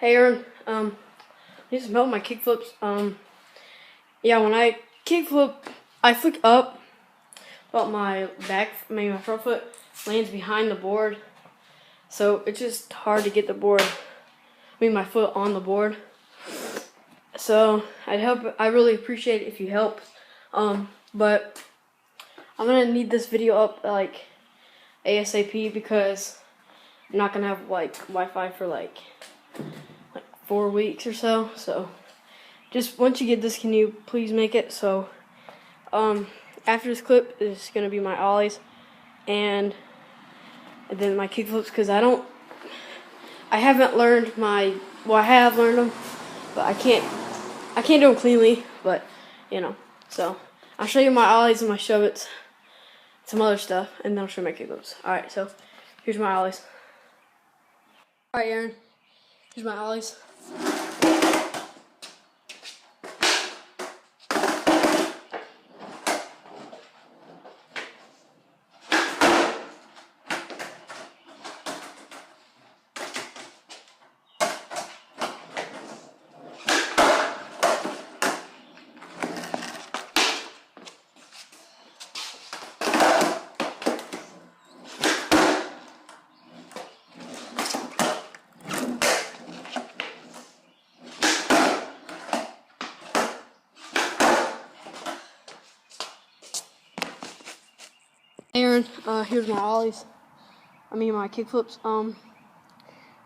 Hey Aaron, I just melt my kickflips. Yeah, when I kickflip, I flick up, but my front foot lands behind the board, so it's just hard to get my foot on the board. So I really appreciate it if you help. But I'm gonna need this video up like ASAP because I'm not gonna have like Wi-Fi for like 4 weeks or so. So just once you get this, can you please make it? So after this clip is gonna be my ollies and then my kickflips, because I haven't learned I have learned them, but I can't do them cleanly. But so I'll show you my ollies and my shove-its, some other stuff, and then I'll show you my kickflips. All right, so here's my ollies. All right, Aaron, here's my ollies. Aaron, here's my ollies. My kickflips. I'm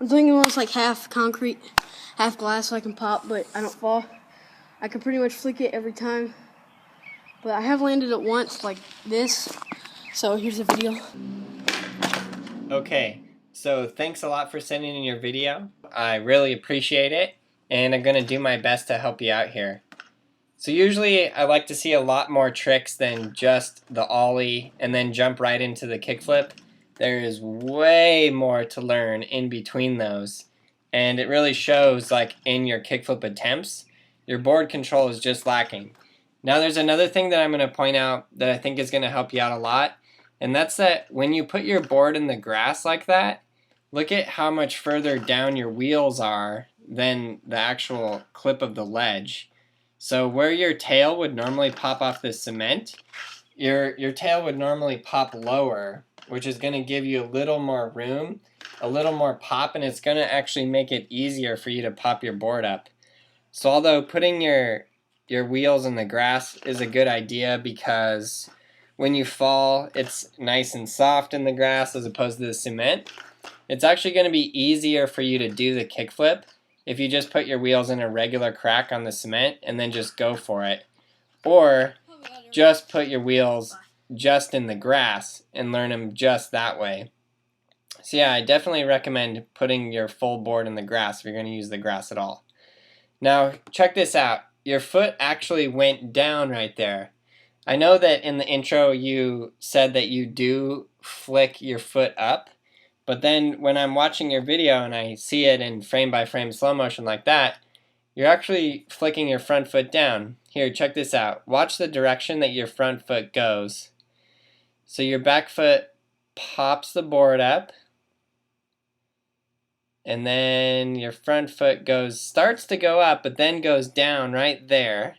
doing almost like half concrete, half glass, so I can pop, but I don't fall. I can pretty much flick it every time, but I have landed it once like this. So here's the video. Okay, so thanks a lot for sending in your video. I really appreciate it, and I'm going to do my best to help you out here. So usually I like to see a lot more tricks than just the ollie and then jump right into the kickflip. There is way more to learn in between those, and it really shows like in your kickflip attempts. Your board control is just lacking. Now there's another thing that I'm going to point out that I think is going to help you out a lot, and that's that when you put your board in the grass like that, look at how much further down your wheels are than the actual clip of the ledge. So where your tail would normally pop off the cement, your tail would normally pop lower, which is going to give you a little more room, a little more pop, and it's going to actually make it easier for you to pop your board up. So although putting your wheels in the grass is a good idea because when you fall, it's nice and soft in the grass as opposed to the cement, it's actually going to be easier for you to do the kickflip if you just put your wheels in a regular crack on the cement and then just go for it. Or just put your wheels just in the grass and learn them just that way. So yeah, I definitely recommend putting your full board in the grass if you're going to use the grass at all. Now check this out. Your foot actually went down right there. I know that in the intro you said that you do flick your foot up, but then when I'm watching your video and I see it in frame by frame slow motion like that, you're actually flicking your front foot down. Here, check this out. Watch the direction that your front foot goes. So your back foot pops the board up, and then your front foot starts to go up, but then goes down right there.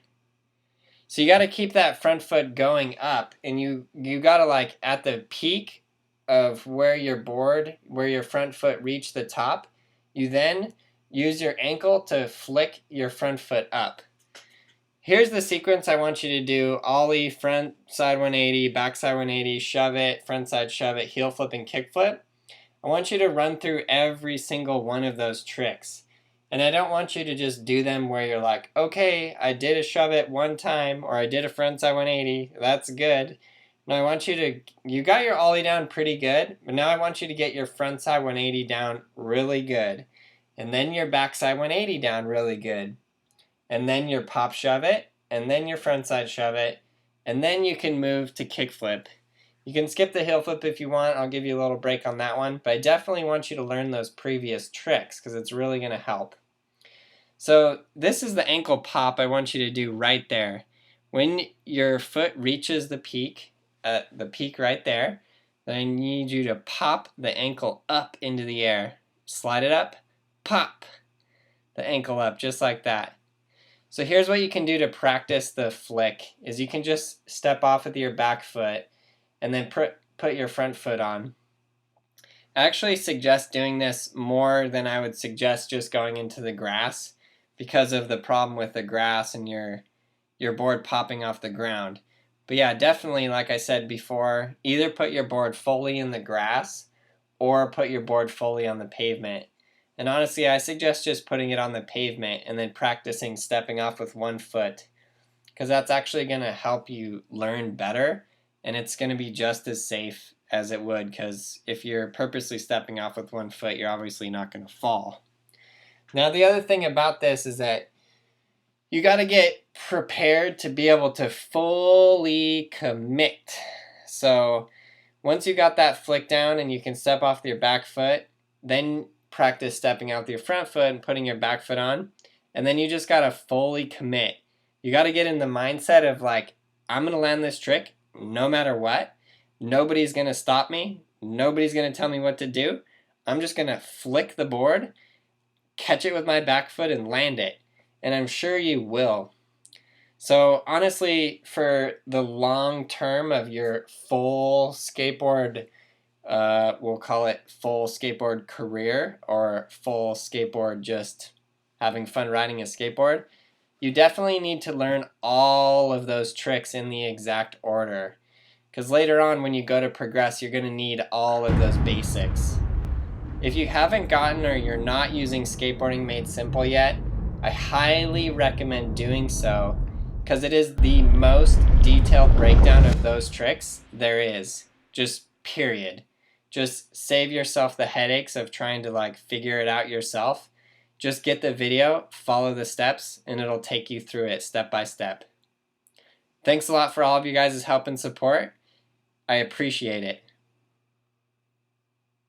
So you got to keep that front foot going up, and you got to like at the peak of where your front foot reached the top, you then use your ankle to flick your front foot up. Here's the sequence I want you to do: ollie, front side 180, back side 180, shove it, front side shove it, heel flip, and kick flip. I want you to run through every single one of those tricks. And I don't want you to just do them where you're like, okay, I did a shove it one time, or I did a front side 180, that's good. Now I want you got your ollie down pretty good, but now I want you to get your front side 180 down really good. And then your back side 180 down really good. And then your pop shove it, and then your front side shove it, and then you can move to kickflip. You can skip the heel flip if you want, I'll give you a little break on that one, but I definitely want you to learn those previous tricks because it's really going to help. So this is the ankle pop I want you to do right there. When your foot reaches the peak right there, then I need you to pop the ankle up into the air. Slide it up, pop. the ankle up, just like that. So here's what you can do to practice the flick, is you can just step off with your back foot and then put your front foot on. I actually suggest doing this more than I would suggest just going into the grass because of the problem with the grass and your board popping off the ground. But yeah, definitely, like I said before, either put your board fully in the grass or put your board fully on the pavement. And honestly, I suggest just putting it on the pavement and then practicing stepping off with one foot, because that's actually going to help you learn better, and it's going to be just as safe as it would, because if you're purposely stepping off with one foot, you're obviously not going to fall. Now, the other thing about this is that you got to get prepared to be able to fully commit. So once you got that flick down and you can step off with your back foot, then practice stepping out with your front foot and putting your back foot on. And then you just got to fully commit. You got to get in the mindset of like, I'm going to land this trick no matter what. Nobody's going to stop me. Nobody's going to tell me what to do. I'm just going to flick the board, catch it with my back foot, and land it. And I'm sure you will. So honestly, for the long term of your full skateboard, we'll call it full skateboard career, or full skateboard just having fun riding a skateboard, you definitely need to learn all of those tricks in the exact order. Because later on when you go to progress, you're going to need all of those basics. If you haven't gotten or you're not using Skateboarding Made Simple yet, I highly recommend doing so, because it is the most detailed breakdown of those tricks there is. Just period. Just save yourself the headaches of trying to like figure it out yourself. Just get the video, follow the steps, and it'll take you through it step by step. Thanks a lot for all of you guys' help and support. I appreciate it.